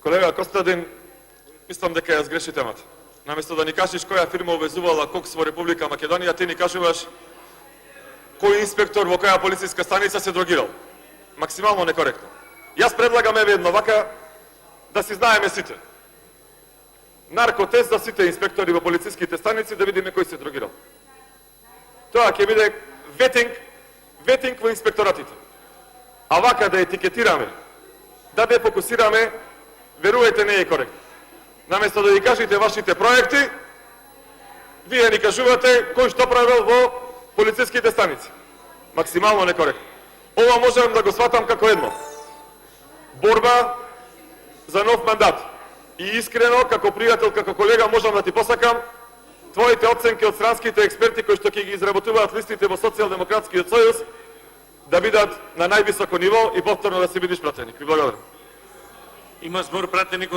Колега Костадин, мислам дека ја сгреши темата. Наместо да ни кажеш која фирма увезувала кокс во Република Македонија, ти ни кажуваш кој инспектор во која полициска станица се дрогирал. Максимално некоректно. Јас предлагам еве едно вака да си знаеме сите. Наркотест за сите инспектори во полициските станици да видиме кој се дрогирал. Тоа ќе биде ветинг во инспекторатите. А вака да етикетираме, да фокусираме, верувајте, не е коректно. Наместо да ни кажете вашите проекти, вие ни кажувате кој што правил во полициските станици. Максимално некоректно. Ова можам да го сватам како едно. Борба за нов мандат. И искрено, како пријател, како колега, можам да ти посакам твоите оценки од странските експерти кои што ќе ги изработуваат листите во Социјалдемократскиот сојуз да бидат на највисоко ниво и повторно да се бидиш пратеник. Ви благодарам. Има збор пратеник